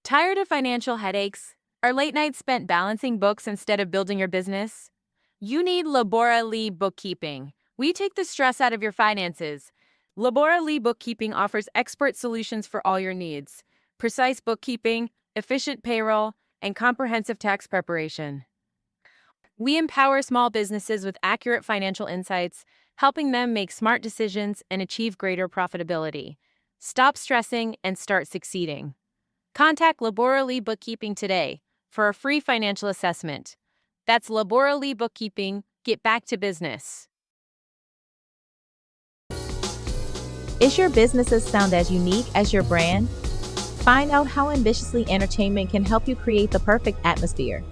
Tired of financial headaches? Are late nights spent balancing books instead of building your business? You need Labora Lee Bookkeeping. We take the stress out of your finances. Labora Lee Bookkeeping offers expert solutions for all your needs: precise bookkeeping, efficient payroll, and comprehensive tax preparation. We empower small businesses with accurate financial insights, helping them make smart decisions and achieve greater profitability. Stop stressing and start succeeding. Contact Labora Lee Bookkeeping today for a free financial assessment. That's Labora Lee Bookkeeping. Get back to business. Is your business's sound as unique as your brand? Find out how Ambitiously Entertainment can help you create the perfect atmosphere.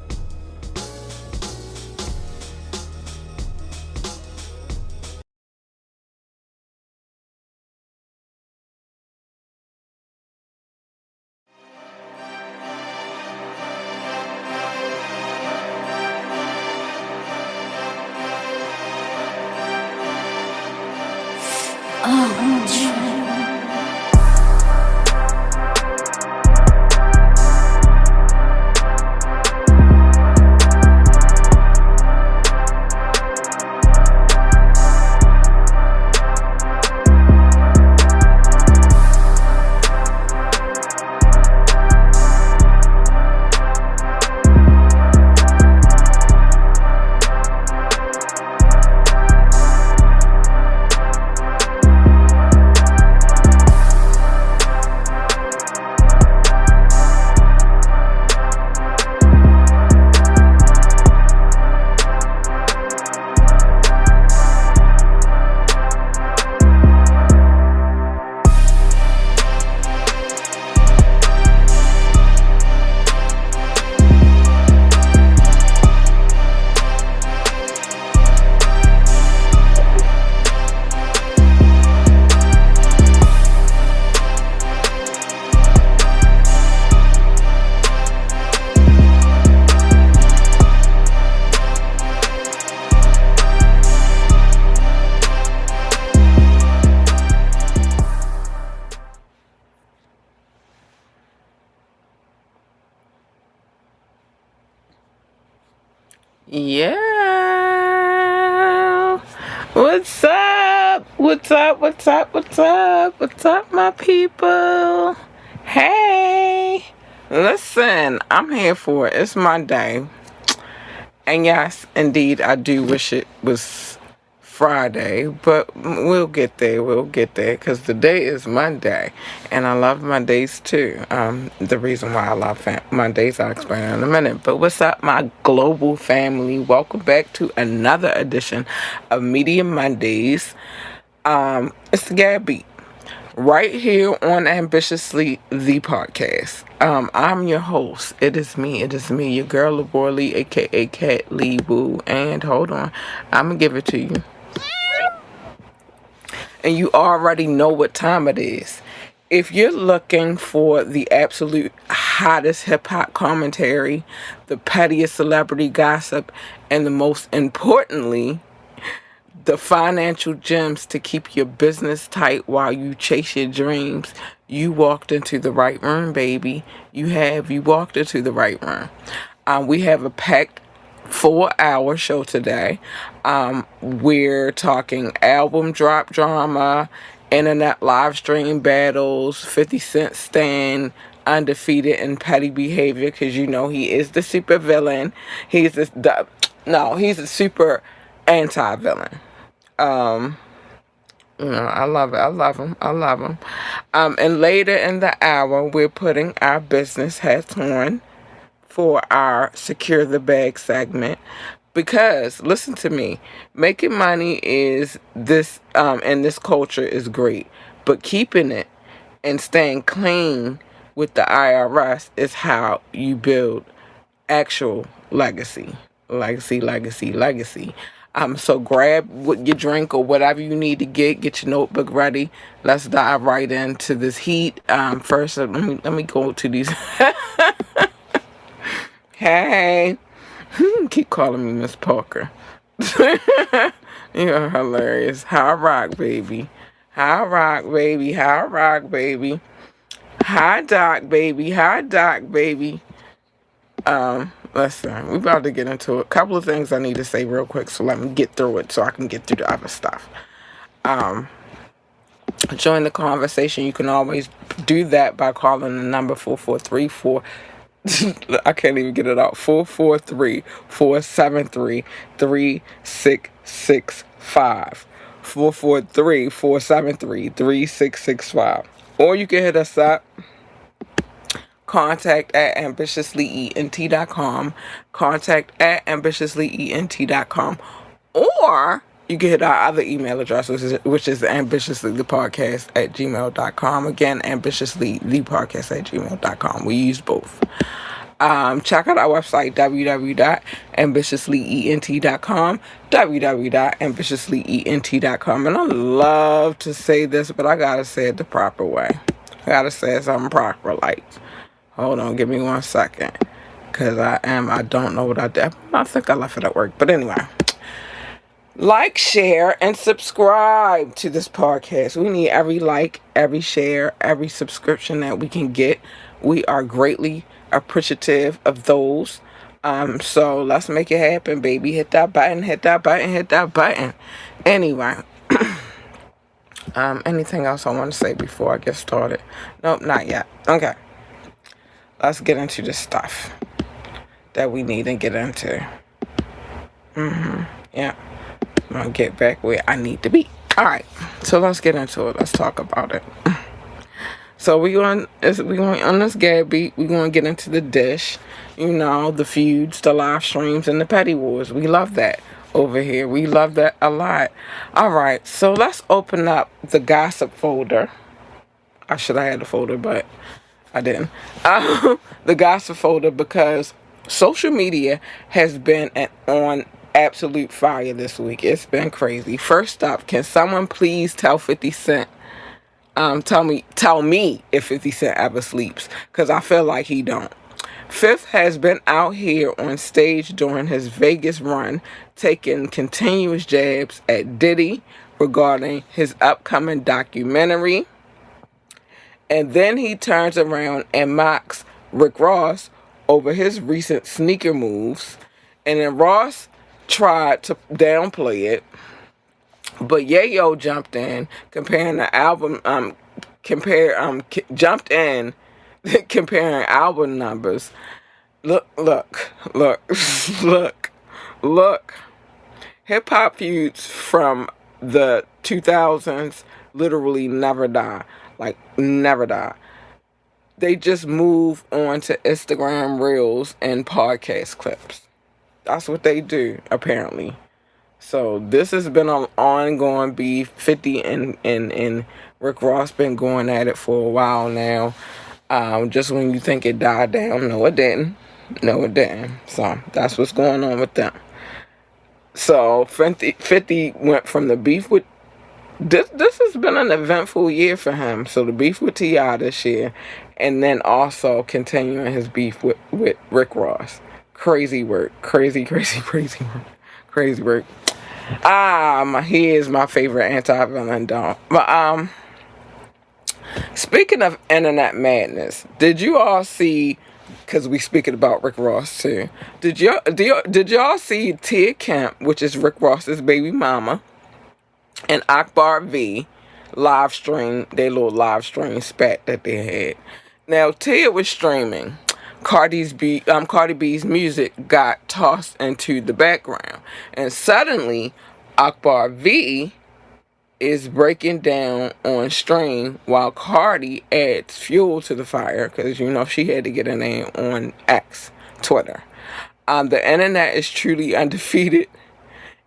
Yeah. What's up? What's up? What's up? What's up? What's up, my people? Hey. Listen, I'm here for it. It's my day. And yes, indeed, I do wish it was Friday, but we'll get there. We'll get there because today is Monday, and I love Mondays too. The reason why I love Mondays, I'll explain in a minute. But what's up, my global family? Welcome back to another edition of Media Mondays. It's the Gab Beat right here on Ambitiously the podcast. I'm your host. It is me, your girl Labora Lee, aka Cat Lee Boo. And hold on, I'm gonna give it to you. And you already know what time it is. If you're looking for the absolute hottest hip hop commentary, the pettiest celebrity gossip, and the most importantly, the financial gems to keep your business tight while you chase your dreams, you walked into the right room, baby. You walked into the right room. We have a packed 4-hour show today. We're talking album drop drama, internet live stream battles, 50 Cent stand, undefeated in petty behavior, because you know he is the super villain. He's a super anti-villain. I love it. I love him. And later in the hour, we're putting our business hats on for our Secure the Bag segment. Because, listen to me, making money is this, in this culture is great. But keeping it and staying clean with the IRS is how you build actual legacy. Legacy. So grab what you drink or whatever you need to get your notebook ready. Let's dive right into this heat. First, let me go to these. Hey, keep calling me Miss Parker. You're hilarious. How rock, baby. Hi, Doc, baby. Hi, Doc, baby. Listen, we're about to get into a couple of things I need to say real quick, so let me get through it so I can get through the other stuff. Join the conversation. You can always do that by calling the number 4434. I can't even get it out. 443-473-3665. 443-473-3665. Or you can hit us up. Contact at ambitiouslyent.com. Contact at ambitiouslyent.com. Or you can hit our other email address, which is ambitiouslythepodcast@gmail.com. Again, ambitiouslythepodcast@gmail.com. We use both. Check out our website, www.ambitiouslyent.com, www.ambitiouslyent.com. And I love to say this, but I gotta say it the proper way. I gotta say something proper, like, hold on, give me 1 second. Because I don't know what I did. I think I left it at work. But anyway. Like, share, and subscribe to this podcast. We need every like, every share, every subscription that we can get. We are greatly appreciative of those. So let's make it happen, baby. Hit that button, hit that button, hit that button. Anyway. Anything else I want to say before I get started? Nope, not yet. Okay. Let's get into the stuff that we need to get into. Yeah. I'm gonna get back where I need to be. All right, so let's get into it. Let's talk about it. So we going on this Gab beat. We're gonna get into the dish. You know, the feuds, the live streams, and the petty wars. We love that over here. We love that a lot. All right, so let's open up the gossip folder. I should have had the folder, but I didn't. The gossip folder, because social media has been on absolute fire this week. It's been crazy. First up, can someone please tell 50 Cent? Tell me if 50 Cent ever sleeps, because I feel like he don't. Fifth has been out here on stage during his Vegas run, taking continuous jabs at Diddy regarding his upcoming documentary. And then he turns around and mocks Rick Ross over his recent sneaker moves. And then Ross tried to downplay it, but Yayo jumped in, comparing the album, jumped in, comparing album numbers. Look. Hip hop feuds from the 2000s literally never die. Like, never die. They just move on to Instagram reels and podcast clips. That's what they do, apparently. So this has been an ongoing beef. 50 and Rick Ross been going at it for a while now. Just when you think it died down, no it didn't. So that's what's going on with them. So 50 went from the beef with... This has been an eventful year for him. So the beef with T.I. this year, and then also continuing his beef with Rick Ross. Crazy work. Crazy work. He is my favorite anti-villain, dog. But speaking of internet madness, did you all see? Because we speaking about Rick Ross too. Did y'all see Tia Kemp, which is Rick Ross's baby mama, and Akbar V live stream their little live stream spat that they had? Now Tia was streaming. Cardi B's music got tossed into the background, and suddenly Akbar V is breaking down on stream while Cardi adds fuel to the fire, because you know she had to get her name on X, Twitter. The internet is truly undefeated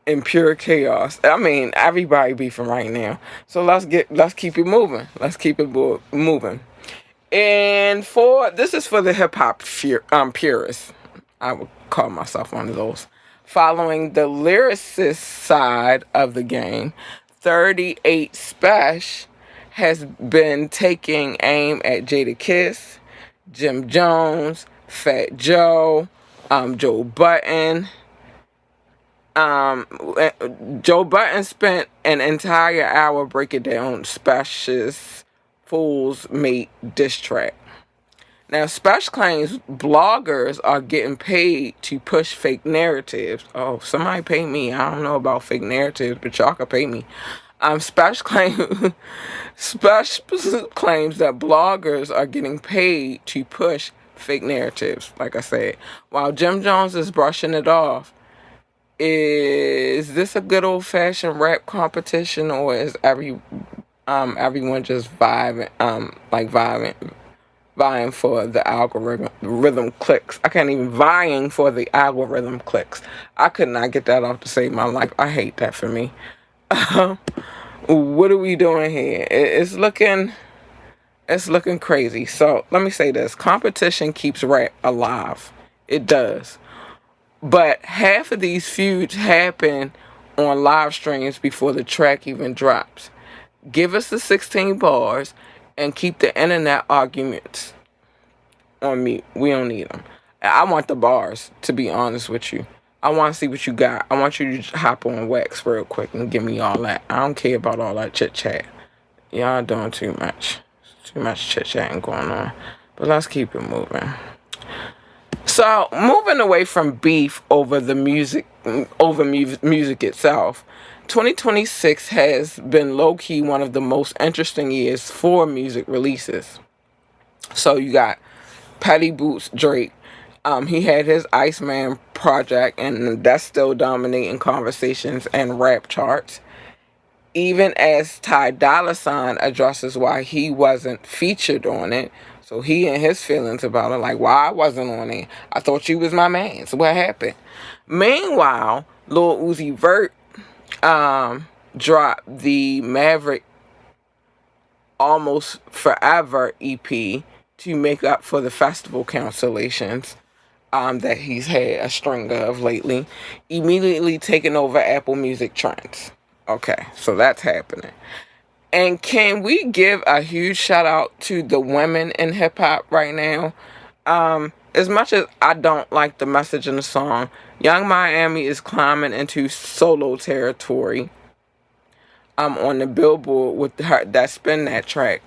in pure chaos. I mean, everybody beefing right now. So let's keep it moving. Moving. And this is for the hip hop purists. I would call myself one of those. Following the lyricist side of the game, 38 Special has been taking aim at Jadakiss, Jim Jones, Fat Joe, Joe Budden. Joe Budden spent an entire hour breaking down Special's Fools made diss track. Now, Special claims bloggers are getting paid to push fake narratives. Oh, somebody pay me. I don't know about fake narratives, but y'all can pay me. Special claim, Special claims that bloggers are getting paid to push fake narratives. Like I said, while Jim Jones is brushing it off, is this a good old fashioned rap competition, or is everyone just vying for the algorithm rhythm clicks? I can't even vying for the algorithm clicks. I could not get that off to save my life. I hate that for me. What are we doing here? It's looking crazy. So let me say this: competition keeps rap alive. It does. But half of these feuds happen on live streams before the track even drops. Give us the 16 bars and keep the internet arguments on mute. We don't need them. I want the bars, to be honest with you. I want to see what you got. I want you to hop on Wax real quick and give me all that. I don't care about all that chit chat. Y'all doing too much. Too much chit chatting going on. But let's keep it moving. So, moving away from beef over the music, music itself, 2026 has been low-key one of the most interesting years for music releases. So you got Petty Boots Drake. He had his Iceman project, and that's still dominating conversations and rap charts. Even as Ty Dolla $ign addresses why he wasn't featured on it. So he and his feelings about it, like, why I wasn't on it. I thought you was my man. So what happened? Meanwhile, Lil Uzi Vert dropped the Maverick Almost Forever EP to make up for the festival cancellations that he's had a string of lately, immediately taking over Apple Music trends. Okay, so that's happening. And can we give a huge shout out to the women in hip hop right now? As much as I don't like the message in the song, Young Miami is climbing into solo territory. On the Billboard with her that spin that track.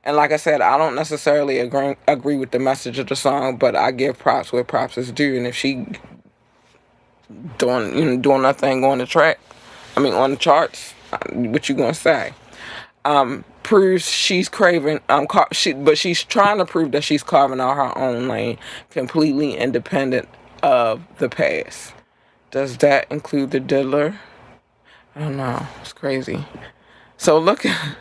And like I said, I don't necessarily agree with the message of the song, but I give props where props is due. And if she doing that thing on the track, on the charts, what you gonna say? Proves she's craving but she's trying to prove that she's carving out her own lane, completely independent of the past. Does that include the diddler? I don't know. It's crazy. So look at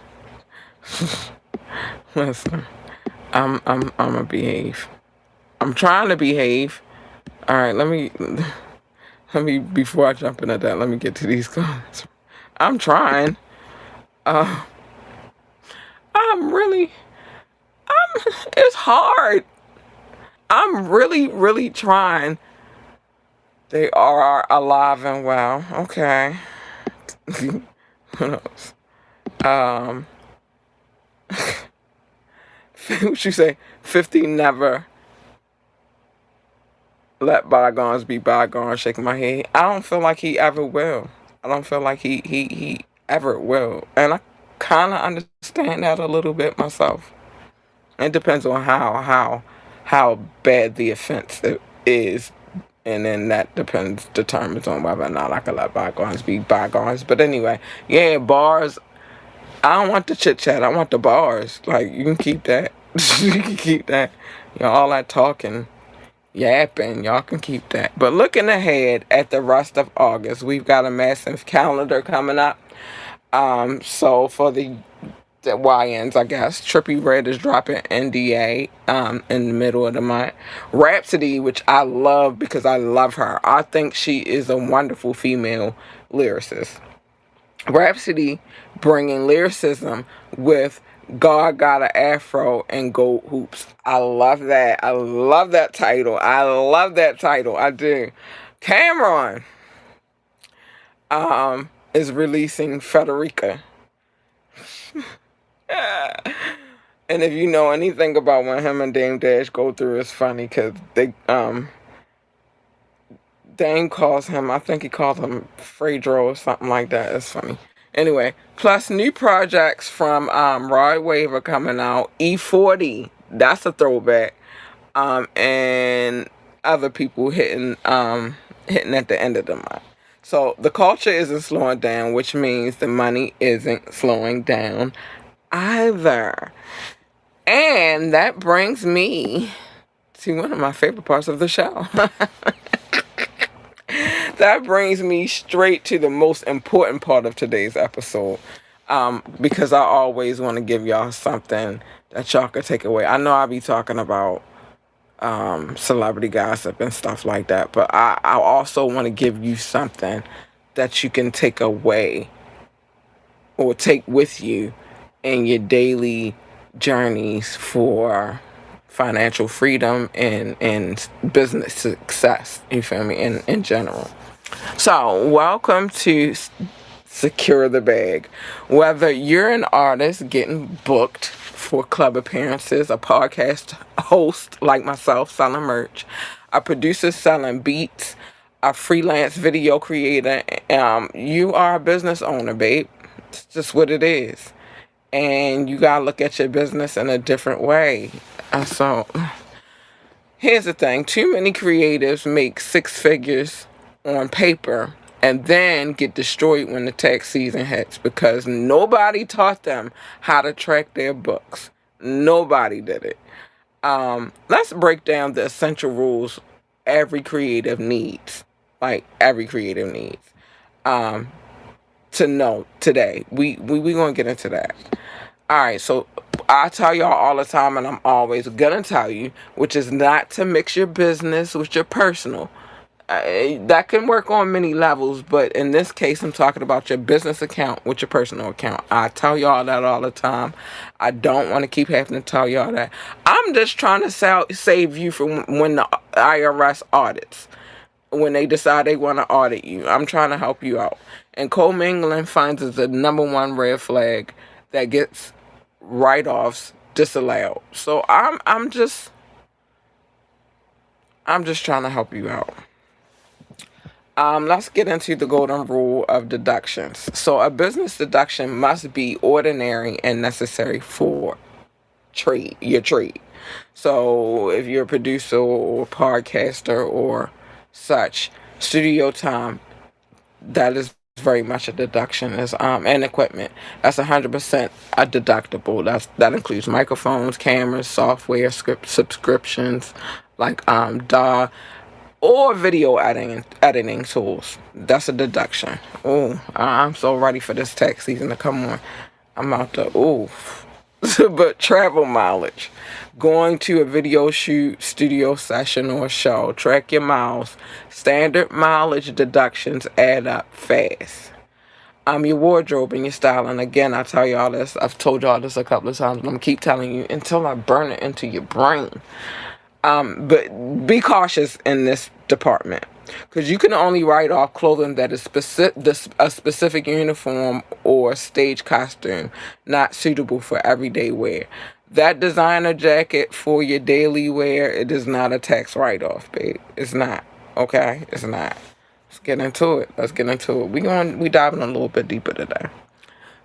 listen. I'ma behave. I'm trying to behave. All right, let me before I jump into that, let me get to these comments. I'm trying. It's hard. I'm really, really trying. They are alive and well. Okay. What else? What you say? 50 never let bygones be bygones. Shake my head. I don't feel like he ever will. I don't feel like he ever will. And I kind of understand that a little bit myself. It depends on how bad the offense is, and then that determines on whether or not I can let bygones be bygones. But anyway, yeah, bars. I don't want the chit chat. I want the bars. Like, you can keep that. You can keep that. All that talking, yapping, y'all can keep that. But looking ahead at the rest of August, we've got a massive calendar coming up. So for the YNs, I guess, Trippie Redd is dropping NDA in the middle of the month. Rhapsody, which I love because I love her. I think she is a wonderful female lyricist. Rhapsody bringing lyricism with God Got an Afro and Gold Hoops. I love that. I love that title. I do. Cameron is releasing Frederica. And if you know anything about when him and Dame Dash go through, it's funny because Dame calls him, I think he calls him Fredro or something like that. It's funny. Anyway, plus new projects from Rod Wave are coming out. E40, that's a throwback. And other people hitting at the end of the month. So the culture isn't slowing down, which means the money isn't slowing down either. And that brings me to one of my favorite parts of the show. That brings me straight to the most important part of today's episode. Because I always want to give y'all something that y'all can take away. I know I'll be talking about celebrity gossip and stuff like that, but I also want to give you something that you can take away or take with you in your daily journeys for financial freedom and business success, you feel me, in general. So welcome to Secure the Bag. Whether you're an artist getting booked for club appearances, a podcast host like myself selling merch, a producer selling beats, a freelance video creator, you are a business owner, babe. It's just what it is. And you gotta look at your business in a different way. So here's the thing. Too many creatives make six figures on paper and then get destroyed when the tax season hits because nobody taught them how to track their books. Nobody did it. Let's break down the essential rules every creative needs. Like every creative needs. To know today. We gonna get into that. Alright, so I tell y'all all the time, and I'm always gonna tell you, which is not to mix your business with your personal. That can work on many levels, but in this case, I'm talking about your business account with your personal account. I tell y'all that all the time. I don't want to keep having to tell y'all that. I'm just trying to save you from when the IRS audits. When they decide they want to audit you. I'm trying to help you out. And commingling funds is the number one red flag that gets write-offs disallowed. So I'm just trying to help you out. Let's get into the golden rule of deductions. So a business deduction must be ordinary and necessary for your trade. So if you're a producer or podcaster or such, studio time, that is very much a deduction. And equipment, that's 100% a deductible. That includes microphones, cameras, software, script subscriptions, like DAW or video editing tools. That's a deduction. Oh, I'm so ready for this tax season to come on. I'm out to but travel mileage, going to a video shoot, studio session, or show, track your miles. Standard mileage deductions add up fast. Your wardrobe and your styling. Again, I tell y'all this. I've told y'all this a couple of times, but I'm gonna keep telling you until I burn it into your brain. But be cautious in this department because you can only write off clothing that is a specific uniform or stage costume, not suitable for everyday wear. That designer jacket for your daily wear, it is not a tax write-off, babe. It's not. Okay? It's not. Let's get into it. We diving a little bit deeper today.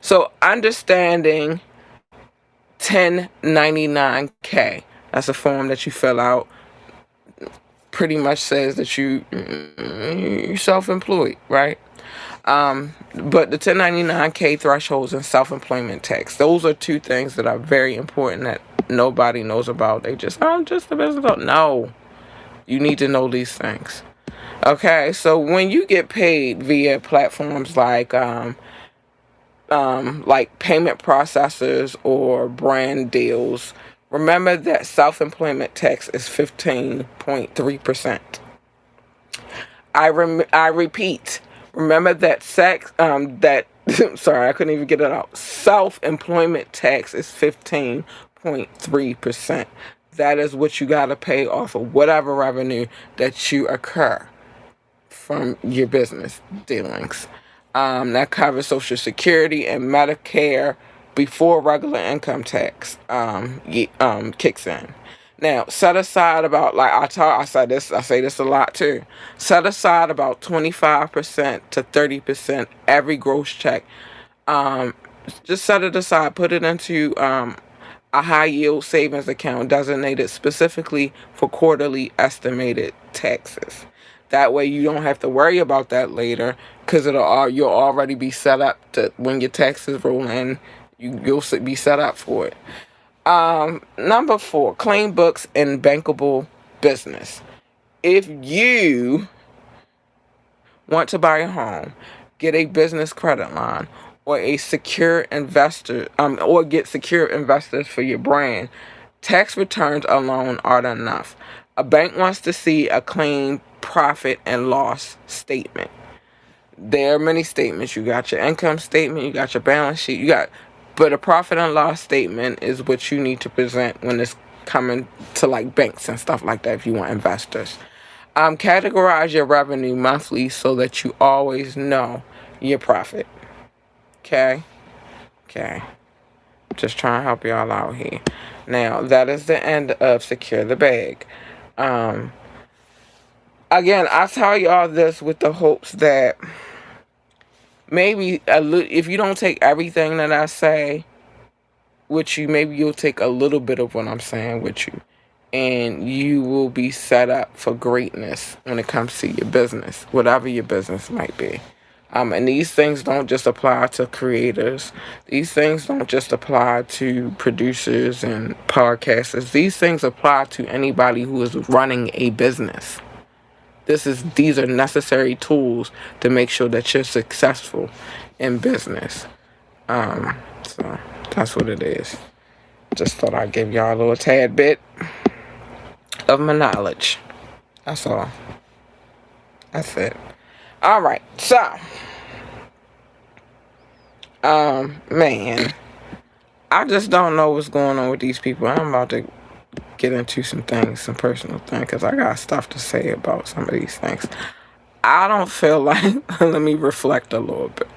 So understanding 1099K. That's a form that you fill out. Pretty much says that you're self-employed, right? But the 1099K thresholds and self-employment tax, those are two things that are very important that nobody knows about. They just, I'm just a business owner. No, you need to know these things. Okay, so when you get paid via platforms like payment processors or brand deals, remember that self-employment tax is 15.3%. I repeat, remember that sorry, I couldn't even get it out. Self-employment tax is 15.3%. That is what you got to pay off of whatever revenue that you incur from your business dealings. That covers Social Security and Medicare before regular income tax kicks in. Now, set aside about, like I say this a lot too. Set aside about 25% to 30% every gross check Just set it aside, put it into a high yield savings account designated specifically for quarterly estimated taxes. That way you don't have to worry about that later, because you'll already be set up to, when your taxes roll in, you'll be set up for it. Number 4, clean books and bankable business. If you want to buy a home, get a business credit line, or a secure investor, or get secure investors for your brand, tax returns alone aren't enough. A bank wants to see a clean profit and loss statement. There are many statements. You got your income statement, you got your balance sheet, but a profit and loss statement is what you need to present when it's coming to like banks and stuff like that if you want investors. Categorize your revenue monthly so that you always know your profit. Okay? Just trying to help y'all out here. Now, that is the end of Secure the Bag. Again, I tell y'all this with the hopes that maybe if you don't take everything that I say with you, maybe you'll take a little bit of what I'm saying with you. And you will be set up for greatness when it comes to your business, whatever your business might be. And these things don't just apply to creators. These things don't just apply to producers and podcasters. These things apply to anybody who is running a business. These are necessary tools to make sure that you're successful in business. So that's what it is. Just thought I'd give y'all a little tad bit of my knowledge. That's all. That's it. All right. So, man, I just don't know what's going on with these people. I'm about to get into some things, some personal things, because I got stuff to say about some of these things. I don't feel like, let me reflect a little bit.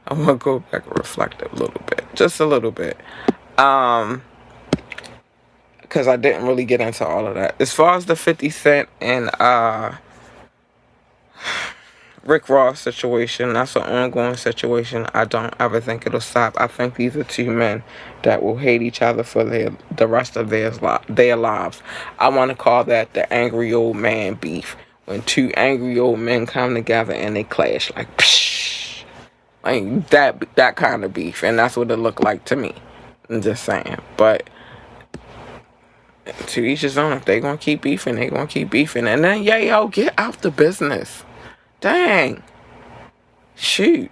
I want to go back and reflect a little bit, just a little bit. Because I didn't really get into all of that. As far as the 50 Cent and Rick Ross situation, that's an ongoing situation. I don't ever think it'll stop. I think these are two men that will hate each other for the rest of their lives. I want to call that the angry old man beef. When two angry old men come together and they clash, like, psh, like that kind of beef. And that's what it looked like to me. I'm just saying. But to each his own. If they gonna keep beefing, they gonna keep beefing. And then, yo, get out the business. Dang. Shoot.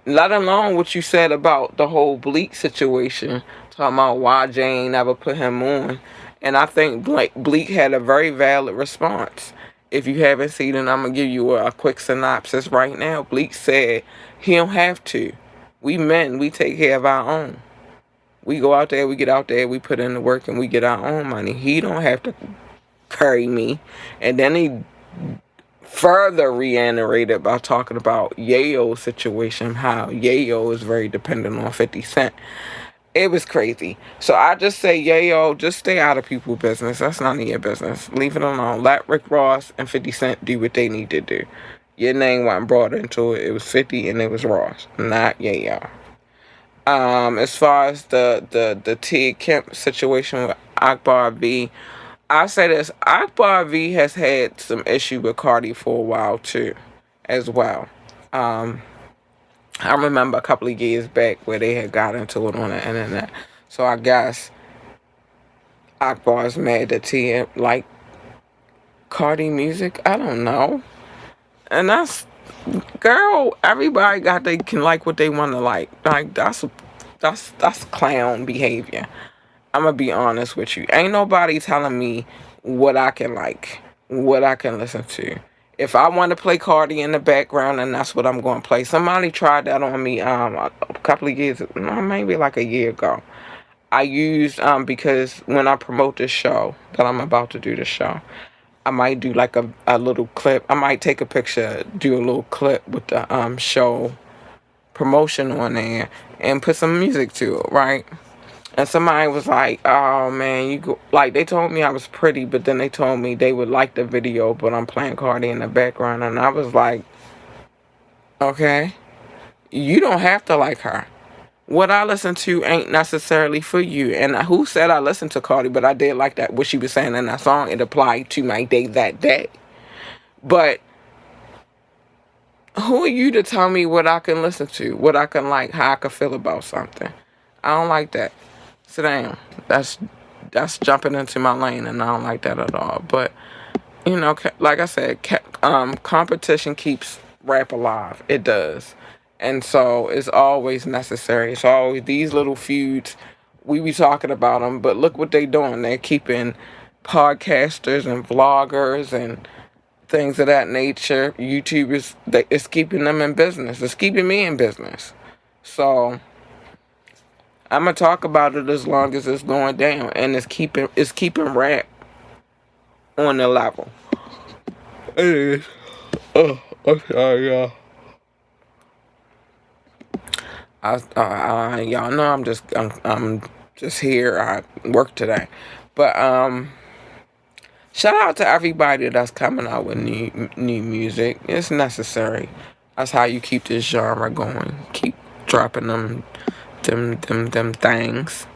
Let alone what you said about the whole Bleak situation. Talking about why Jane never put him on. And I think Bleak had a very valid response. If you haven't seen it, I'm going to give you a quick synopsis right now. Bleak said he don't have to. We men, we take care of our own. We go out there, we get out there, we put in the work, and we get our own money. He don't have to carry me. And then he further reiterated by talking about Yayo's situation, how Yayo is very dependent on 50 Cent. It was crazy. So I just say, Yayo, just stay out of people's business. That's none of your business. Leave it alone. Let Rick Ross and 50 Cent do what they need to do. Your name wasn't brought into it. It was 50 and it was Ross, not Yayo. As far as the Tia Kemp situation with Akbar V, I say this: Akbar V has had some issue with Cardi for a while too, as well. I remember a couple of years back where they had got into it on the internet. So I guess Akbar's mad that Tia like Cardi music. I don't know, and that's. Girl, everybody can like what they want to like. Like that's clown behavior. I'm gonna be honest with you. Ain't nobody telling me what I can like, what I can listen to. If I want to play Cardi in the background, then that's what I'm going to play. Somebody tried that on me a couple of years, maybe like a year ago. I used because when I promote this show that I'm about to do, the show, I might do like a little clip. I might take a picture, do a little clip with the show promotion on there and put some music to it, right? And somebody was like, oh man, they told me I was pretty, but then they told me they would like the video, but I'm playing Cardi in the background. And I was like, okay, You don't have to like her. What I listen to ain't necessarily for you. And who said I listened to Cardi, but I did like that, what she was saying in that song. It applied to my day that day. But who are you to tell me what I can listen to, what I can like, how I can feel about something? I don't like that. Sit down. That's jumping into my lane, and I don't like that at all. But like I said, competition keeps rap alive. It does, and so it's always necessary. It's always these little feuds. We be talking about them, but look what they doing. They're keeping podcasters and vloggers and things of that nature. YouTubers, it's keeping them in business. It's keeping me in business. So I'm gonna talk about it as long as it's going down, and it's keeping rap on the level. It is. Oh, I'm sorry, y'all. Y'all know I'm just here. I work today, but shout out to everybody that's coming out with new music. It's necessary. That's how you keep this genre going. Keep dropping them things.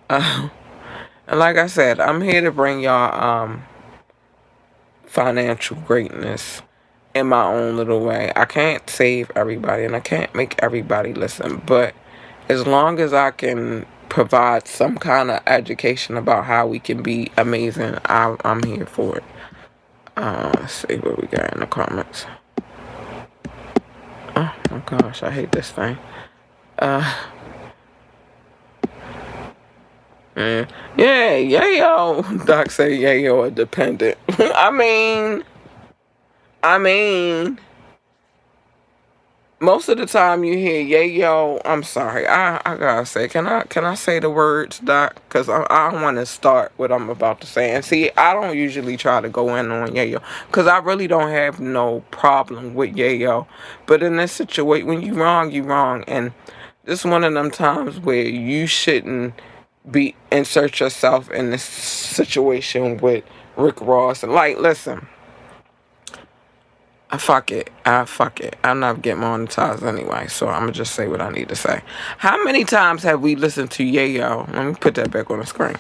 And like I said, I'm here to bring y'all financial greatness in my own little way. I can't save everybody and I can't make everybody listen, but as long as I can provide some kind of education about how we can be amazing, I'm here for it. Let's see what we got in the comments. Oh my gosh, I hate this thing. Yeah, yo. Doc say yo a dependent. I mean, most of the time you hear yayo. I'm sorry. I gotta say, can I say the words, Doc? Cause I don't want to start what I'm about to say. And see, I don't usually try to go in on yayo, cause I really don't have no problem with yayo. But in this situation, when you wrong, you wrong, and this is one of them times where you shouldn't insert yourself in this situation with Rick Ross. And like, listen. Fuck it. Fuck it. I'm not getting monetized anyway, so I'm gonna just say what I need to say. How many times have we listened to Yayo? Let me put that back on the screen.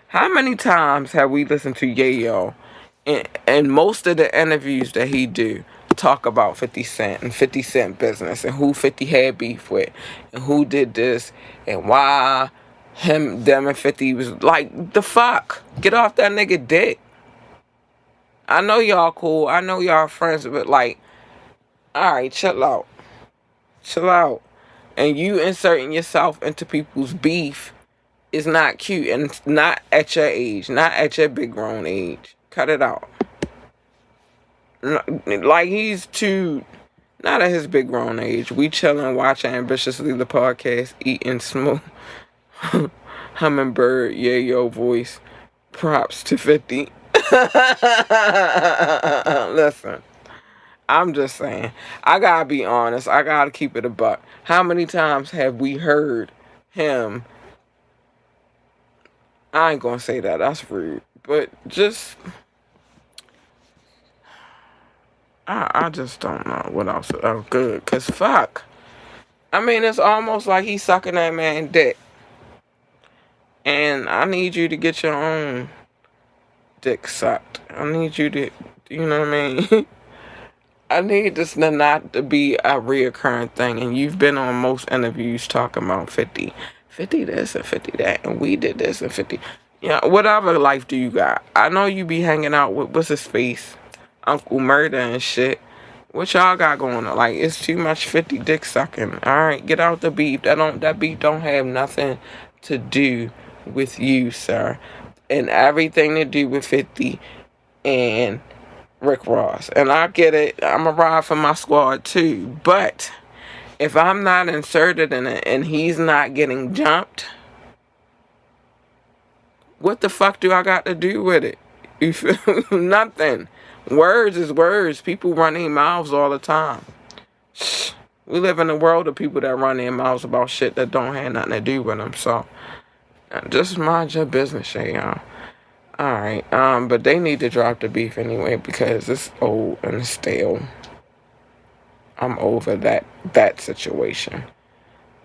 How many times have we listened to Yayo and most of the interviews that he do talk about 50 Cent and 50 Cent business and who 50 had beef with and who did this and why them and 50 was like, the fuck? Get off that nigga dick. I know y'all cool. I know y'all friends, but like, alright, chill out. Chill out. And you inserting yourself into people's beef is not cute, and it's not at your age, not at your big grown age. Cut it out. Like, he's too, not at his big grown age. We chilling, watching Ambitiously the podcast, eating smooth hummingbird, yeah, yo voice. Props to 50. Listen, I'm just saying, I gotta be honest. I gotta keep it a buck. How many times have we heard him? I ain't gonna say that. That's rude. But just, I just don't know what else. Oh, good. Cause fuck. I mean, it's almost like he's sucking that man dick. And I need you to get your own dick sucked. I need you to, you know what I mean? I need this not to be a reoccurring thing. And you've been on most interviews talking about 50. 50 this and 50 that. And we did this and 50. Yeah, whatever life do you got? I know you be hanging out with, what's his face? Uncle Murder and shit. What y'all got going on? Like, it's too much 50 dick sucking. Alright, get out the beef. That beef don't have nothing to do with you, sir. And everything to do with 50 and Rick Ross. And I get it. I'm a ride for my squad too. But if I'm not inserted in it and he's not getting jumped, what the fuck do I got to do with it? You feel nothing. Words is words. People run their mouths all the time. We live in a world of people that run their mouths about shit that don't have nothing to do with them. So just mind your business, shit, y'all. Alright, but they need to drop the beef anyway because it's old and stale. I'm over that situation.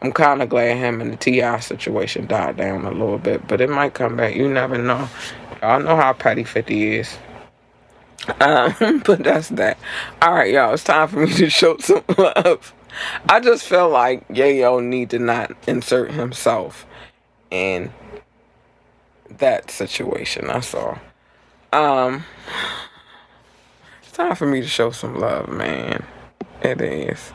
I'm kind of glad him and the T.I. situation died down a little bit, but it might come back. You never know. Y'all know how petty 50 is. But that's that. All right, y'all. It's time for me to show some love. I just feel like Yayo need to not insert himself in that situation. That's all. It's time for me to show some love, man. It is.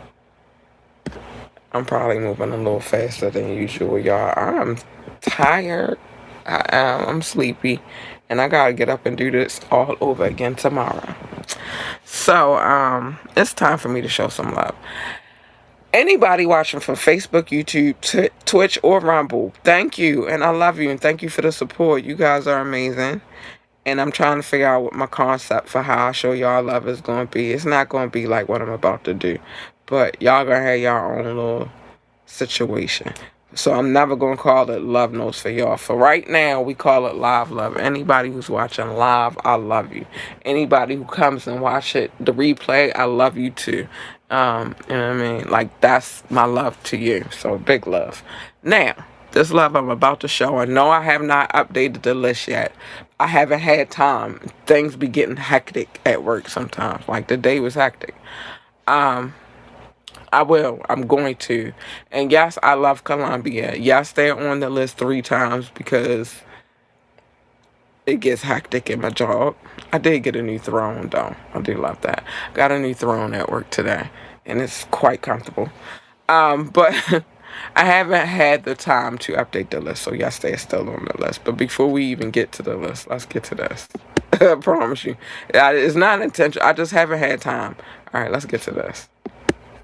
I'm probably moving a little faster than usual, y'all. I'm tired. I'm sleepy, and I gotta get up and do this all over again tomorrow. So, it's time for me to show some love. Anybody watching from Facebook, YouTube, Twitch, or Rumble, thank you, and I love you, and thank you for the support. You guys are amazing. And I'm trying to figure out what my concept for how I show y'all love is going to be. It's not going to be like what I'm about to do. But y'all going to have y'all own little situation. So I'm never going to call it love notes for y'all. For right now, we call it live love. Anybody who's watching live, I love you. Anybody who comes and watch it, the replay, I love you too. You know what I mean? Like, that's my love to you. So big love. Now, this love I'm about to show, I know I have not updated the list yet. I haven't had time. Things be getting hectic at work sometimes. Like, the day was hectic. I will. I'm going to. And yes, I love Colombia. Yes, they're on the list 3 times because it gets hectic in my job. I did get a new throne, though. I do love that. Got a new throne at work today, and it's quite comfortable. But I haven't had the time to update the list, so yes, they're still on the list. But before we even get to the list, let's get to this. I promise you. It's not intentional. I just haven't had time. All right, let's get to this.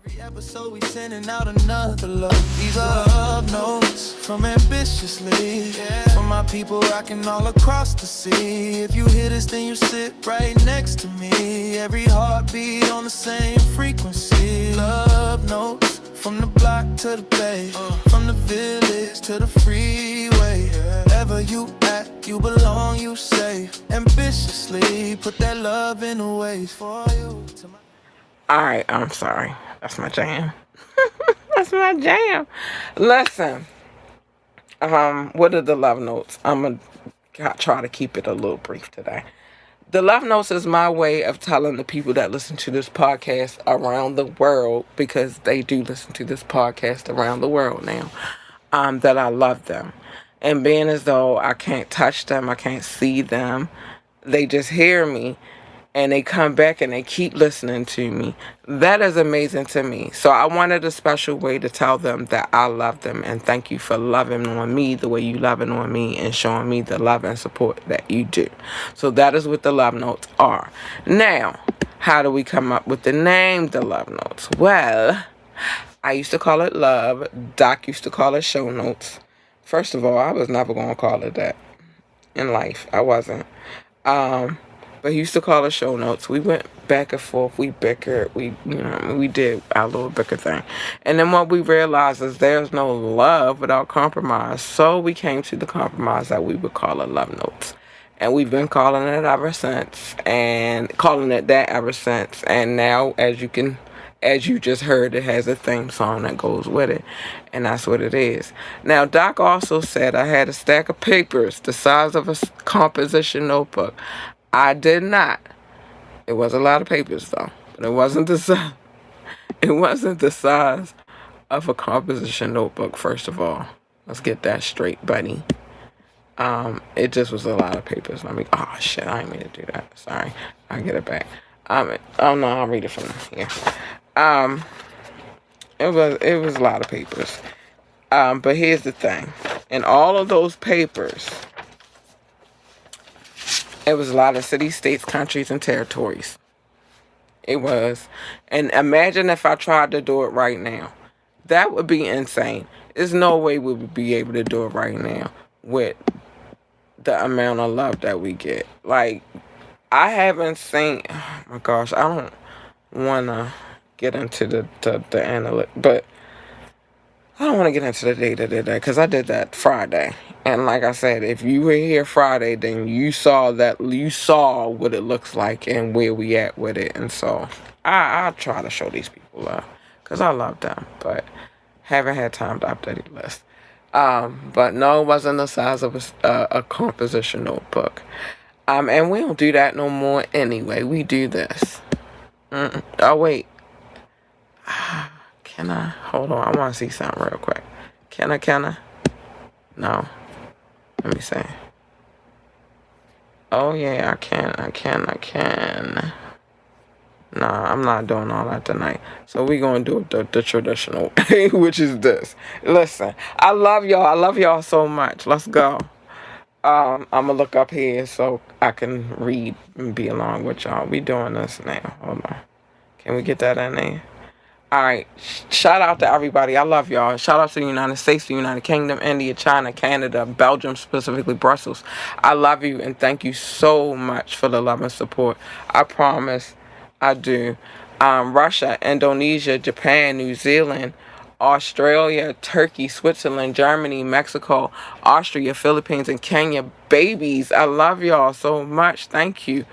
Every episode we sending out another love. These are love notes from ambitiously. For my people rocking all across the sea. If you hear this, then you sit right next to me. Every heartbeat on the same frequency. Love notes from the block to the bay. From the village to the freeway. Wherever you at, you belong, you safe. Ambitiously put that love in the ways for you. Alright, I'm sorry. That's my jam. That's my jam. Listen. What are the love notes? I'm going to try to keep it a little brief today. The love notes is my way of telling the people that listen to this podcast around the world, because they do listen to this podcast around the world now, that I love them. And being as though I can't touch them, I can't see them, they just hear me. And they come back and they keep listening to me. That is amazing to me. So I wanted a special way to tell them that I love them and thank you for loving on me the way you loving on me and showing me the love and support that you do. So that is what the love notes are. Now, how do we come up with the name, the love notes? Well, I used to call it love. Doc used to call it show notes. First of all, I was never going to call it that in life. I wasn't. But he used to call us show notes. We went back and forth. We bickered. We did our little bicker thing. And then what we realized is there's no love without compromise. So we came to the compromise that we would call it love notes. And we've been calling it ever since. And calling it that ever since. And now, as you just heard, it has a theme song that goes with it. And that's what it is. Now, Doc also said I had a stack of papers the size of a composition notebook. I did not. It was a lot of papers, though. But it wasn't the size. It wasn't the size of a composition notebook, first of all. Let's get that straight, buddy. It just was a lot of papers. Oh, shit, I didn't mean to do that. Sorry. I'll get it back. Oh, no, I'll read it from here. It was a lot of papers. But here's the thing. In all of those papers, it was a lot of cities, states, countries, and territories. It was. And imagine if I tried to do it right now. That would be insane. There's no way we would be able to do it right now with the amount of love that we get. Like, I haven't seen... Oh, my gosh. I don't want to get into the analytics. But I don't want to get into the data today because I did that Friday. And like I said, if you were here Friday, then you saw what it looks like and where we at with it. And so I'll try to show these people People love, because I love them, but haven't had time to update the list. But no, it wasn't the size of a composition notebook. And we don't do that no more anyway. We do this. Oh, wait. Can I? Hold on. I want to see something real quick. Can I? No. Let me see. Oh, yeah, I can. Nah, I'm not doing all that tonight. So we gonna do the traditional way, which is this. Listen, I love y'all. I love y'all so much. Let's go. I'm gonna look up here so I can read and be along with y'all. We doing this now. Hold on. Can we get that in there? All right. Shout out to everybody. I love y'all. Shout out to the United States, the United Kingdom, India, China, Canada, Belgium, specifically Brussels. I love you and thank you so much for the love and support. I promise I do. Russia, Indonesia, Japan, New Zealand, Australia, Turkey, Switzerland, Germany, Mexico, Austria, Philippines, and Kenya. Babies, I love y'all so much. Thank you.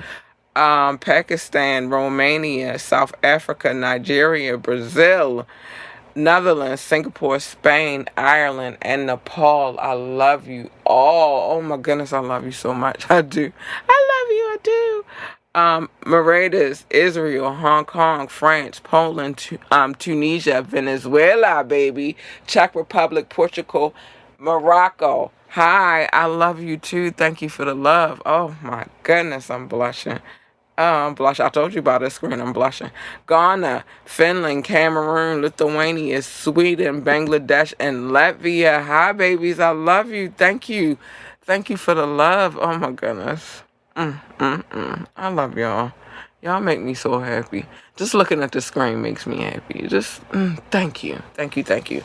Pakistan, Romania, South Africa, Nigeria, Brazil, Netherlands, Singapore, Spain, Ireland, and Nepal. I love you all. Oh my goodness, I love you so much. I do. I love you. I do. Mauritius, Israel, Hong Kong, France, Poland, Tunisia, Venezuela, baby, Czech Republic, Portugal, Morocco. Hi, I love you too. Thank you for the love. Oh my goodness, I'm blushing. I'm blushing. I told you about this screen. I'm blushing. Ghana, Finland, Cameroon, Lithuania, Sweden, Bangladesh, and Latvia. Hi, babies. I love you. Thank you. Thank you for the love. Oh, my goodness. I love y'all. Y'all make me so happy. Just looking at the screen makes me happy. Just, thank you. Thank you. Thank you.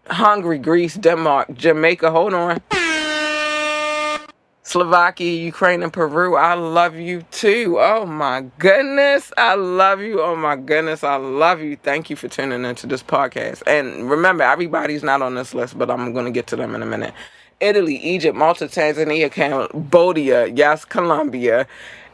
Hungary, Greece, Denmark, Jamaica. Hold on. Slovakia, Ukraine, and Peru. I love you too. Oh my goodness. I love you. Oh my goodness. I love you. Thank you for tuning into this podcast. And remember, everybody's not on this list, but I'm going to get to them in a minute. Italy, Egypt, Malta, Tanzania, Cambodia, yes, Colombia,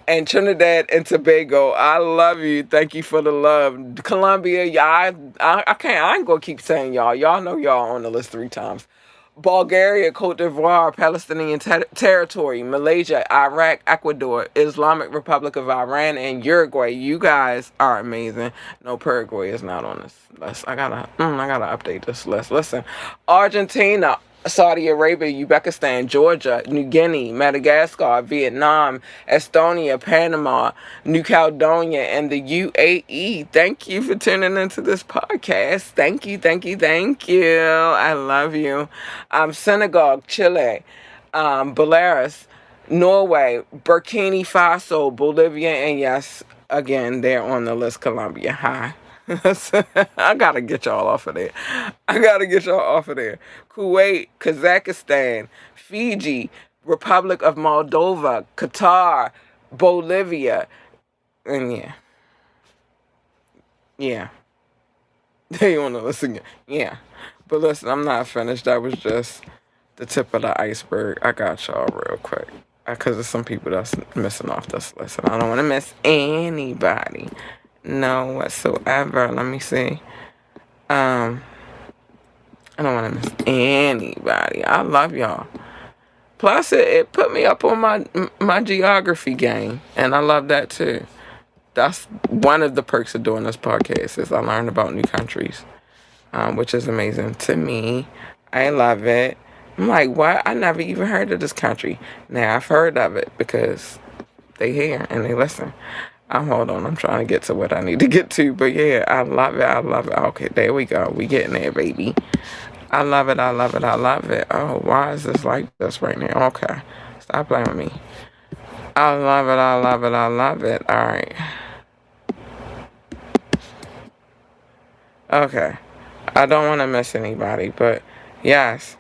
and Trinidad and Tobago. I love you. Thank you for the love. Colombia, y'all, I ain't going to keep saying y'all. Y'all know y'all on the list 3 times. Bulgaria, Cote d'Ivoire, Palestinian territory, Malaysia, Iraq, Ecuador, Islamic Republic of Iran, and Uruguay. You guys are amazing. No, Paraguay is not on this list. I gotta update this list. Listen, Argentina, Saudi Arabia, Uzbekistan, Georgia, New Guinea, Madagascar, Vietnam, Estonia, Panama, New Caledonia, and the UAE. Thank you for tuning into this podcast. Thank you. I love you. Senegal, Chile, Belarus, Norway, Burkina Faso, Bolivia, and yes, again, they're on the list, Colombia. Hi. I gotta get y'all off of there. Kuwait, Kazakhstan, Fiji, Republic of Moldova, Qatar, Bolivia, and yeah. They on the list again. Yeah. But listen, I'm not finished. That was just the tip of the iceberg. I got y'all real quick. Because there's some people that's missing off this list. And I don't want to miss anybody. No whatsoever. Let me see. I don't want to miss anybody. I love y'all. Plus, it put me up on my geography game. And I love that too. That's one of the perks of doing this podcast is I learned about new countries. Which is amazing to me. I love it. I'm like, what? I never even heard of this country. Now I've heard of it because they hear and they listen. Hold on, I'm trying to get to what I need to get to. But yeah, I love it. Okay, there we go. We getting there, baby. I love it. Oh, why is this like this right now? Okay. Stop playing with me. I love it. All right. Okay. I don't want to miss anybody, but yes.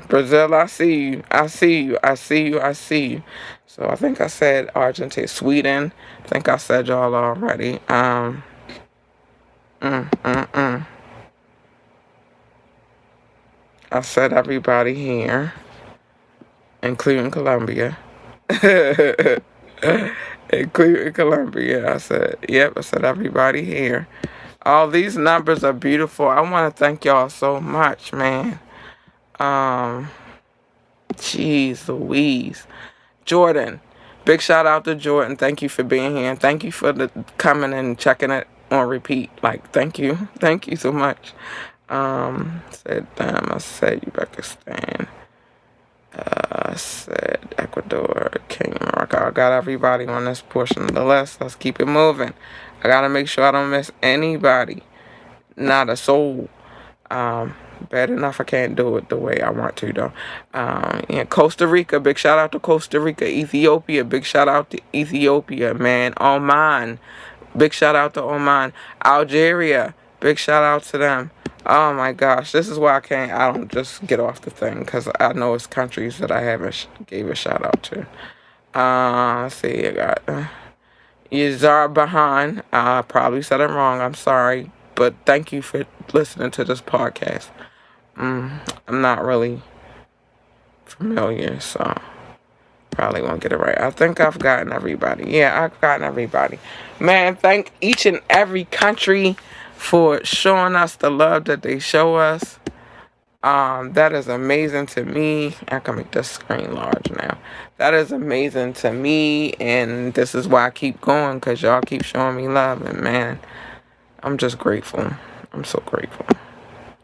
Brazil, I see you. So I think I said Argentina, Sweden. I think I said y'all already. I said everybody here, including Colombia. In Cleveland, Columbia. I said, yep. I said, everybody here. All these numbers are beautiful. I want to thank y'all so much, man. Jeez Louise. Jordan. Big shout out to Jordan. Thank you for being here. And thank you for coming and checking it on repeat. Like, thank you. Thank you so much. Said, damn, I said Uzbekistan. Said Ecuador, Kenya, Morocco. I got everybody on this portion of the list. Let's keep it moving. I gotta make sure I don't miss anybody. Not a soul. Bad enough I can't do it the way I want to though. Yeah, Costa Rica, big shout out to Costa Rica. Ethiopia, big shout out to Ethiopia, man. Oman, big shout out to Oman. Algeria, big shout out to them. Oh my gosh, this is why I don't just get off the thing, because I know it's countries that I haven't gave a shout out to. Let's see, I got Azerbaijan. I probably said it wrong, I'm sorry, but thank you for listening to this podcast. I'm not really familiar, so probably won't get it right. I think I've gotten everybody. Yeah, I've gotten everybody. Man, thank each and every country for showing us the love that they show us. That is amazing to me. I can make this screen large now. That is amazing to me, and this is why I keep going, because y'all keep showing me love, and man, I'm just grateful. I'm so grateful.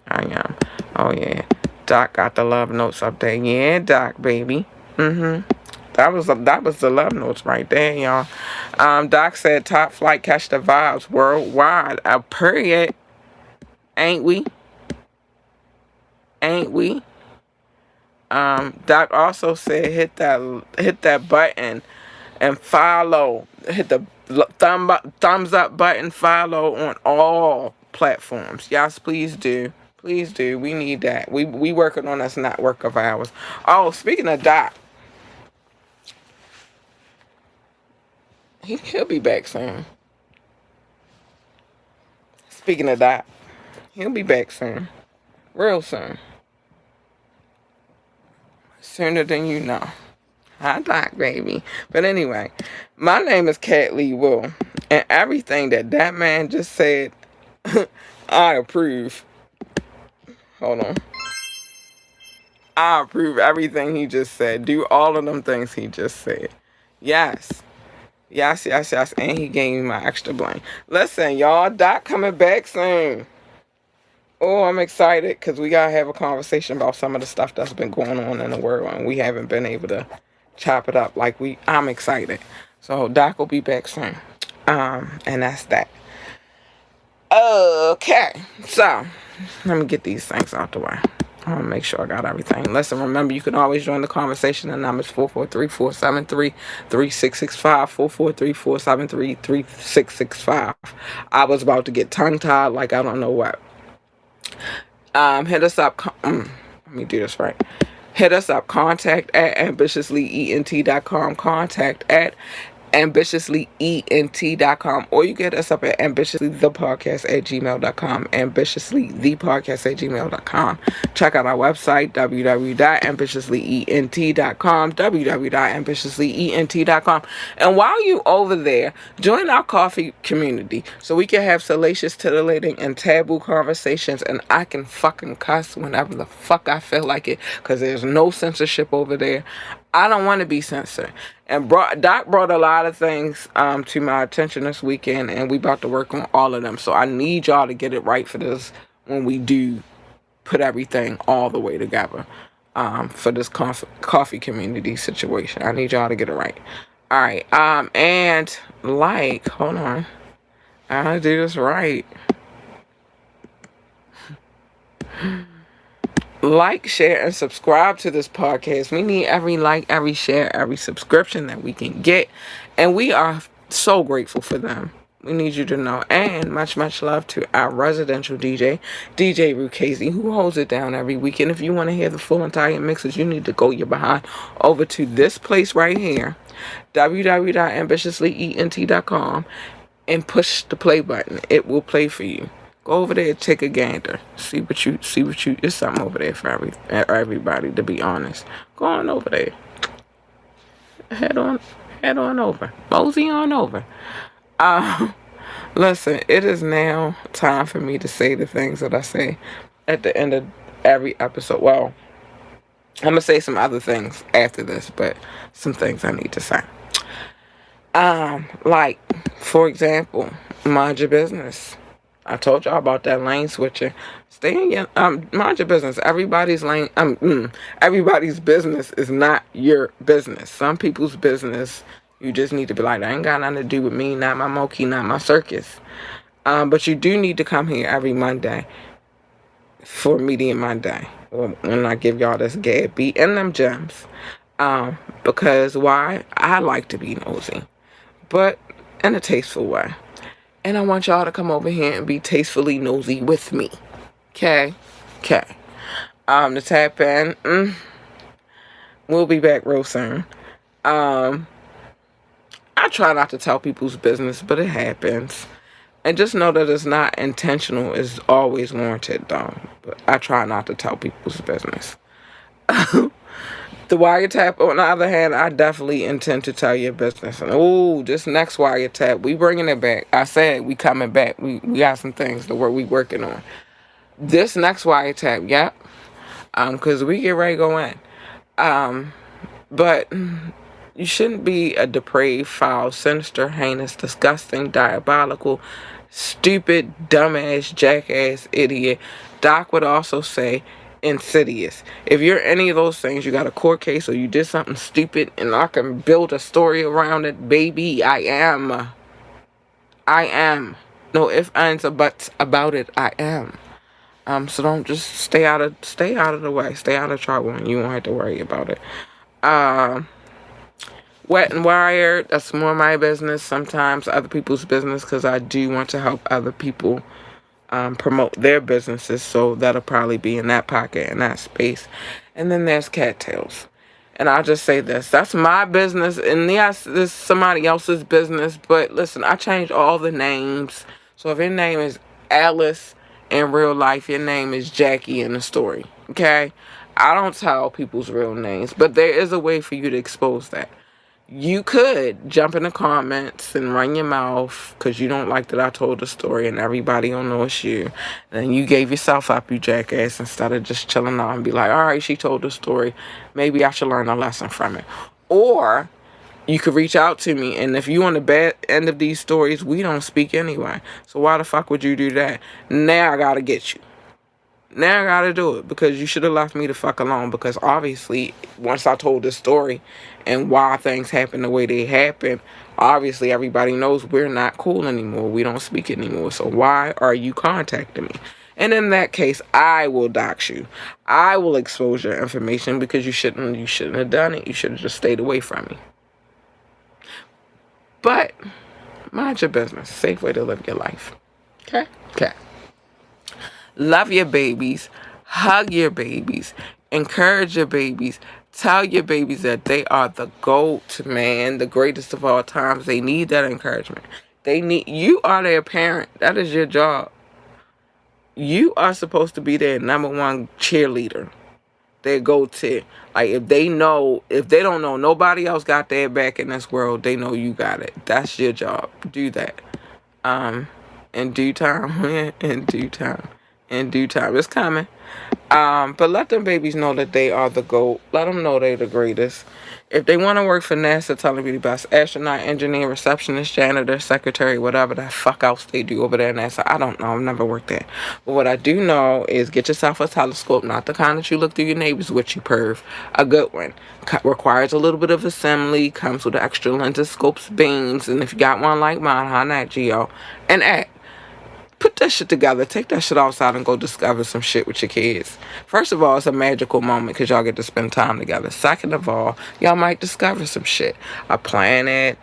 I am. Oh yeah. Doc got the love notes up there. Yeah, Doc, baby. That was the love notes right there, y'all. Doc said top flight catch the vibes worldwide. A period. Ain't we? Ain't we? Doc also said hit that button and follow. Hit the thumbs up button, follow on all platforms. Yes, please do. Please do. We need that. We working on this network of ours. Oh, speaking of Doc, he'll be back soon. Speaking of Doc, he'll be back soon. Real soon. Sooner than you know. Hi, Doc, baby. But anyway, my name is Cat Lee Will, and everything that man just said, I approve. Hold on. I approve everything he just said. Do all of them things he just said. Yes. Yes, yes, yes. And he gave me my extra blank. Listen, y'all, Doc coming back soon. Oh, I'm excited because we got to have a conversation about some of the stuff that's been going on in the world, and we haven't been able to chop it up like I'm excited. So Doc will be back soon. And that's that. Okay. So, let me get these things out the way. I want to make sure I got everything. Listen, remember, you can always join the conversation. The number is 443-473-3665. 443-473-3665. I was about to get tongue-tied like I don't know what. Hit us up. Let me do this right. Hit us up. Contact at ambitiouslyent.com. Contact at ambitiouslyent.com, or you get us up at ambitiouslythepodcast@gmail.com. ambitiouslythepodcast@gmail.com. Check out our website, www.ambitiouslyent.com. www.ambitiouslyent.com. And while you over there, join our coffee community so we can have salacious, titillating, and taboo conversations, and I can fucking cuss whenever the fuck I feel like it, because there's no censorship over there. I don't want to be censored. And Doc brought a lot of things to my attention this weekend, and we about to work on all of them. So I need y'all to get it right for this when we do put everything all the way together for this coffee community situation. I need y'all to get it right. All right. And hold on. I gotta do this right. Like, share, and subscribe to this podcast. We need every like, every share, every subscription that we can get. And we are so grateful for them. We need you to know. And much, much love to our residential DJ Rukazi, who holds it down every week. And if you want to hear the full entire mixes, you need to go your behind over to this place right here, www.ambitiouslyent.com, and push the play button. It will play for you. Go over there and take a gander. See what you, there's something over there for everybody, to be honest. Go on over there. Head on Head on over. Mosey on over. Listen, it is now time for me to say the things that I say at the end of every episode. Well, I'm going to say some other things after this, but some things I need to say. Like, for example, mind your business. I told y'all about that lane switching. Stay in your, mind your business. Everybody's business is not your business. Some people's business, you just need to be like, that ain't got nothing to do with me, not my monkey, not my circus. But you do need to come here every Monday for Media Monday. When I give y'all this gab beat and them gems. Because why? I like to be nosy, but in a tasteful way. And I want y'all to come over here and be tastefully nosy with me. Okay? Okay. To tap in, we'll be back real soon. I try not to tell people's business, but it happens. And just know that it's not intentional. It's always warranted, though. But I try not to tell people's business. The wiretap, on the other hand, I definitely intend to tell your business. And this next wiretap, we bringing it back. I said we coming back. We got some things that we working on. This next wiretap, yep. Because we get ready to go in. But you shouldn't be a depraved, foul, sinister, heinous, disgusting, diabolical, stupid, dumbass, jackass, idiot. Doc would also say insidious. If you're any of those things, you got a court case or you did something stupid and I can build a story around it, baby, I am. No ifs, ands, or buts about it, I am. So don't just stay out of the way. Stay out of trouble and you won't have to worry about it. Wet and wired, that's more my business, sometimes other people's business, because I do want to help other people promote their businesses, so that'll probably be in that pocket, in that space. And then there's cattails. And I'll just say this, that's my business, and yes, this is somebody else's business, but listen, I changed all the names. So if your name is Alice in real life, your name is Jackie in the story, okay? I don't tell people's real names, but there is a way for you to expose that. You could jump in the comments and run your mouth because you don't like that I told the story and everybody don't know it's you. And then you gave yourself up, you jackass, instead of just chilling out and be like, all right, she told the story. Maybe I should learn a lesson from it. Or you could reach out to me, and if you on the bad end of these stories, we don't speak anyway. So why the fuck would you do that? Now I gotta get you. Now I gotta do it because you should have left me the fuck alone, because obviously once I told this story and why things happen the way they happen, obviously everybody knows we're not cool anymore. We don't speak anymore. So why are you contacting me? And in that case, I will dox you. I will expose your information because you shouldn't have done it. You should have just stayed away from me. But mind your business. Safe way to live your life. Okay? Okay. Love your babies, hug your babies, encourage your babies, tell your babies that they are the GOAT, man, the greatest of all times. They need that encouragement. You are their parent. That is your job. You are supposed to be their number one cheerleader, their go-to. Like, if they don't know nobody else got their back in this world, they know you got it. That's your job. Do that. In due time, in due time. In due time. It's coming. But let them babies know that they are the GOAT. Let them know they're the greatest. If they want to work for NASA, tell them be the best. Astronaut, engineer, receptionist, janitor, secretary, whatever the fuck else they do over there at NASA. I don't know. I've never worked there. But what I do know is get yourself a telescope, not the kind that you look through your neighbors with, you perv. A good one. Requires a little bit of assembly, comes with extra lenses, scopes, beams, and if you got one like mine, holla at Geo. And put that shit together. Take that shit outside and go discover some shit with your kids. First of all, it's a magical moment because y'all get to spend time together. Second of all, y'all might discover some shit. A planet,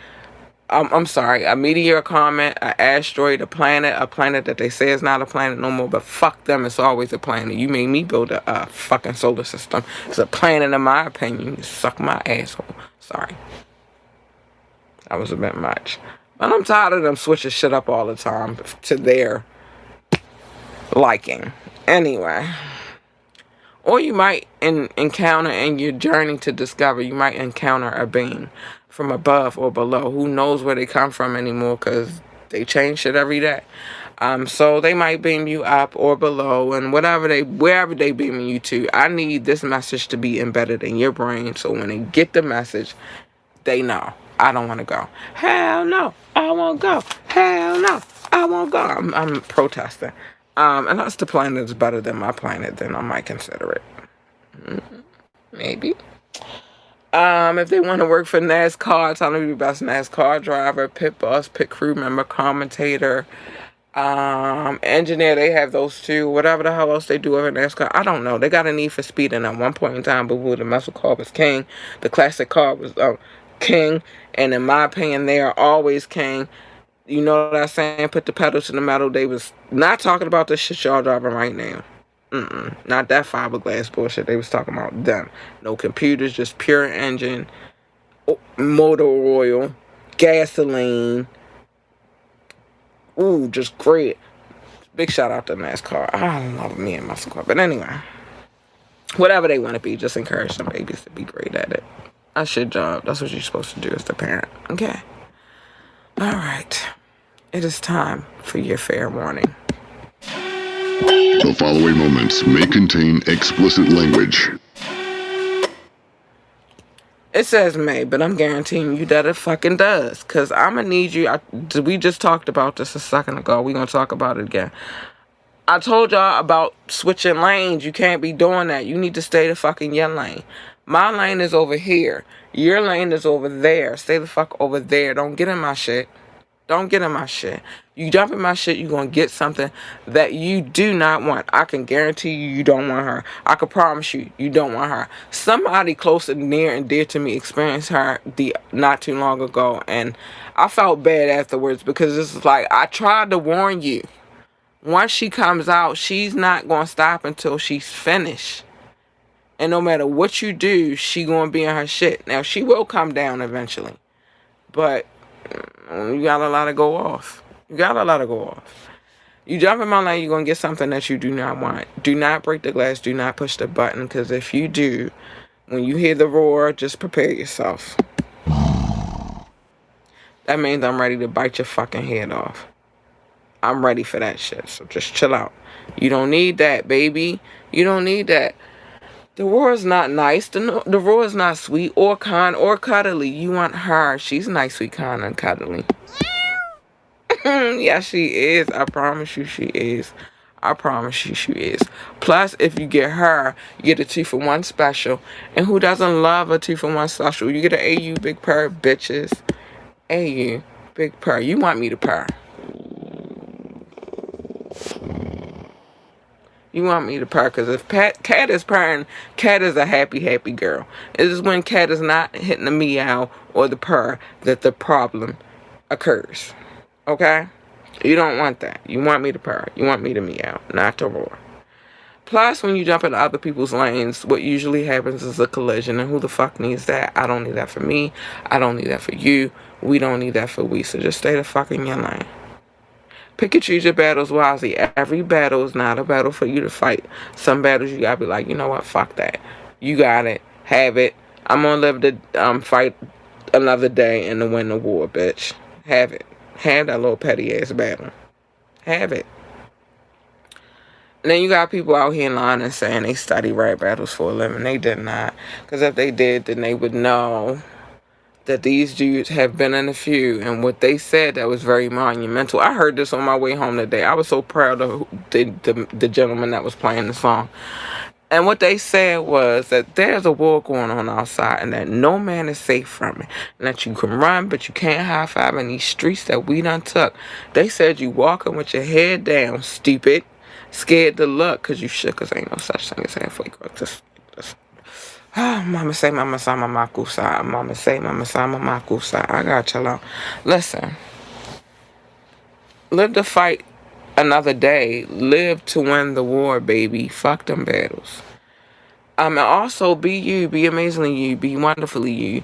a meteor, a comet, an asteroid, a planet that they say is not a planet no more, but fuck them, it's always a planet. You made me build a fucking solar system. It's a planet in my opinion. You suck my asshole. Sorry. That was a bit much. But I'm tired of them switching shit up all the time to their liking. Anyway. Or you might encounter in your journey to discover, you might encounter a being from above or below. Who knows where they come from anymore, because they change shit every day. So they might beam you up or below, and wherever they beaming you to. I need this message to be embedded in your brain, so when they get the message, they know. I don't want to go. Hell no, I won't go. Hell no, I won't go. I'm protesting. Unless the planet is better than my planet, then I might consider it. Maybe. If they want to work for NASCAR, tell them to be the best NASCAR driver, pit boss, pit crew member, commentator, engineer. They have those too. Whatever the hell else they do over NASCAR, I don't know. They got a need for speed, and at one point in time, the muscle car was king. The classic car was king, and in my opinion, they are always king. You know what I'm saying? Put the pedal to the metal. They was not talking about the shit y'all driving right now. Not that fiberglass bullshit. They was talking about them. No computers, just pure engine, motor oil, gasoline. Ooh, just great. Big shout out to NASCAR. I love me and muscle car. But anyway, whatever they want to be, just encourage some babies to be great at it. That's your job. That's what you're supposed to do as the parent. Okay. All right. It is time for your fair warning. The following moments may contain explicit language. It says may, but I'm guaranteeing you that it fucking does. Because I'm going to need you. We just talked about this a second ago. We're going to talk about it again. I told y'all about switching lanes. You can't be doing that. You need to stay the fucking your lane. My lane is over here. Your lane is over there. Stay the fuck over there. Don't get in my shit. Don't get in my shit. You jump in my shit, you're going to get something that you do not want. I can guarantee you don't want her. I can promise you, you don't want her. Somebody close and near and dear to me experienced her not too long ago, and I felt bad afterwards because it's like, I tried to warn you. Once she comes out, she's not going to stop until she's finished. And no matter what you do, she going to be in her shit. Now, she will come down eventually. But you gotta let it go off. You gotta let it go off. You jump in my lane, you're gonna get something that you do not want. Do not break the glass. Do not push the button. Because if you do, when you hear the roar, just prepare yourself. That means I'm ready to bite your fucking head off. I'm ready for that shit. So just chill out. You don't need that, baby. You don't need that. The roar is not nice. The roar is not sweet or kind or cuddly. You want her. She's nice, sweet, kind, and cuddly. Yeah, she is. I promise you she is. I promise you she is. Plus, if you get her, you get a 2-for-1 special. And who doesn't love a 2-for-1 special? You get an AU big purr, bitches. AU big purr. You want me to purr. You want me to purr, because if Cat is purring, Cat is a happy, happy girl. It is when Cat is not hitting the meow or the purr that the problem occurs. Okay? You don't want that. You want me to purr. You want me to meow, not to roar. Plus, when you jump into other people's lanes, what usually happens is a collision. And who the fuck needs that? I don't need that for me. I don't need that for you. We don't need that for we. So just stay the fuck in your lane. Pick and choose your battles wisely. Every battle is not a battle for you to fight. Some battles you gotta be like, you know what, fuck that. You got it. Have it. I'm gonna live to fight another day and to win the war, bitch. Have it. Have that little petty ass battle. Have it. And then you got people out here lying and saying they study rap battles for a living. They did not. Because if they did, then they would know that these dudes have been in a few, and what they said that was very monumental. I heard this on my way home today. I was so proud of the gentleman that was playing the song. And what they said was that there's a war going on outside and that no man is safe from it. And that you can run, but you can't high-five in these streets that we done took. They said you walking with your head down, stupid, scared to look, because you should, because ain't no such thing as halfway crook. Just Mama say, mama sa, mama kusa. Mama say, mama sa, mama kusa. I gotta chill out. Listen. Live to fight another day. Live to win the war, baby. Fuck them battles. And also be you. Be amazingly you. Be wonderfully you.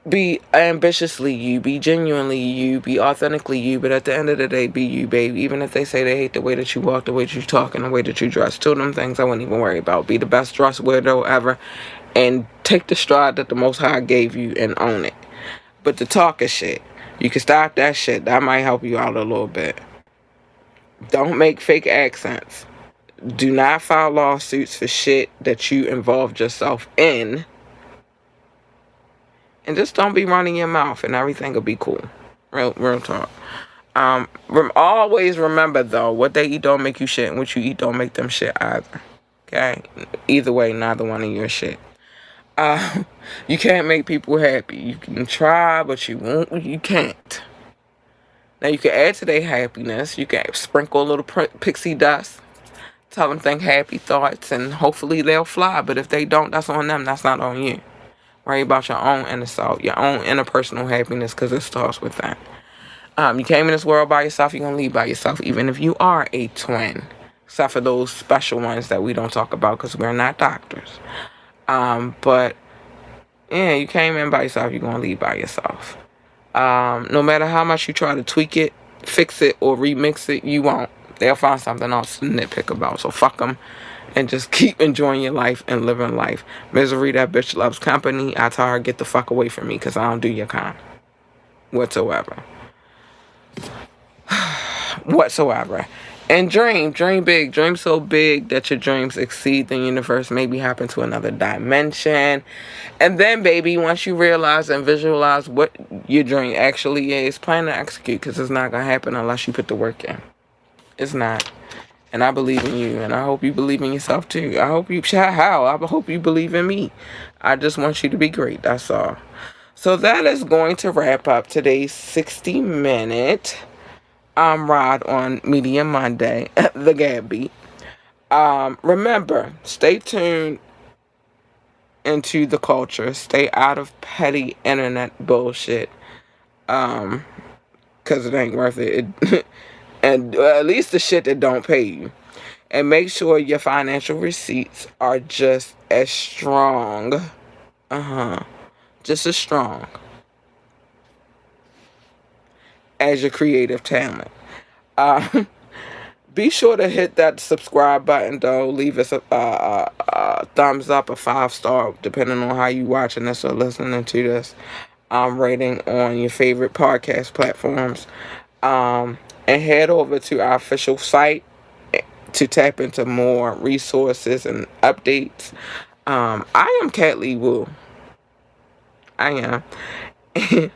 be ambitiously you, be genuinely you, be authentically you, but at the end of the day, be you, baby. Even if they say they hate the way that you walk, the way that you talk, and the way that you dress, two of them things I wouldn't even worry about. Be the best dressed weirdo ever, and take the stride that the Most High gave you and own it. But the talking shit, you can stop that shit. That might help you out a little bit. Don't make fake accents. Do not file lawsuits for shit that you involved yourself in. And just don't be running your mouth and everything will be cool. Real talk. Always remember though, what they eat don't make you shit, and what you eat don't make them shit either. Okay? Either way, neither one of your shit. You can't make people happy. You can try, but you won't. You can't. Now you can add to their happiness. You can sprinkle a little pixie dust. Tell them think happy thoughts, and hopefully they'll fly. But if they don't, that's on them. That's not on you. Worry about your own inner self, your own interpersonal happiness, because it starts with that. You came in this world by yourself, you're going to leave by yourself, even if you are a twin. Except for those special ones that we don't talk about because we're not doctors. But, yeah, you came in by yourself, you're going to leave by yourself. No matter how much you try to tweak it, fix it, or remix it, you won't. They'll find something else to nitpick about, so fuck them. And just keep enjoying your life and living life. Misery, that bitch loves company. I tell her, get the fuck away from me because I don't do your kind. Whatsoever. Whatsoever. And dream big. Dream so big that your dreams exceed the universe, maybe happen to another dimension. And then, baby, once you realize and visualize what your dream actually is, plan to execute, because it's not going to happen unless you put the work in. It's not. And I believe in you, and I hope you believe in yourself too. I hope you believe in me. I just want you to be great, that's all. So that is going to wrap up today's 60-minute ride on Media Monday, the Gabby. Remember, stay tuned into the culture. Stay out of petty internet bullshit. Because it ain't worth it. And at least the shit that don't pay you. And make sure your financial receipts are just as strong. Just as strong as your creative talent. Be sure to hit that subscribe button, though. Leave us a thumbs up, a 5-star, depending on how you watching this or listening to this. Rating on your favorite podcast platforms. And head over to our official site to tap into more resources and updates. I am Cat Lee Wu. I am.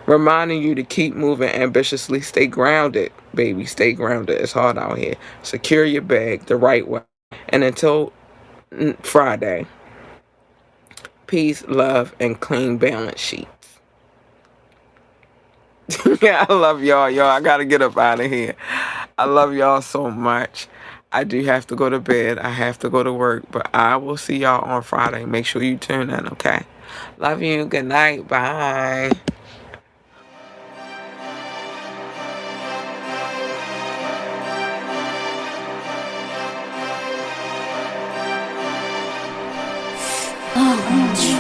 Reminding you to keep moving ambitiously. Stay grounded, baby. Stay grounded. It's hard out here. Secure your bag the right way. And until Friday, peace, love, and clean balance sheets. Yeah, I love y'all. I gotta get up out of here. I love y'all so much. I do have to go to bed. I have to go to work. But I will see y'all on Friday. Make sure you tune in, okay? Love you. Good night. Bye. Oh,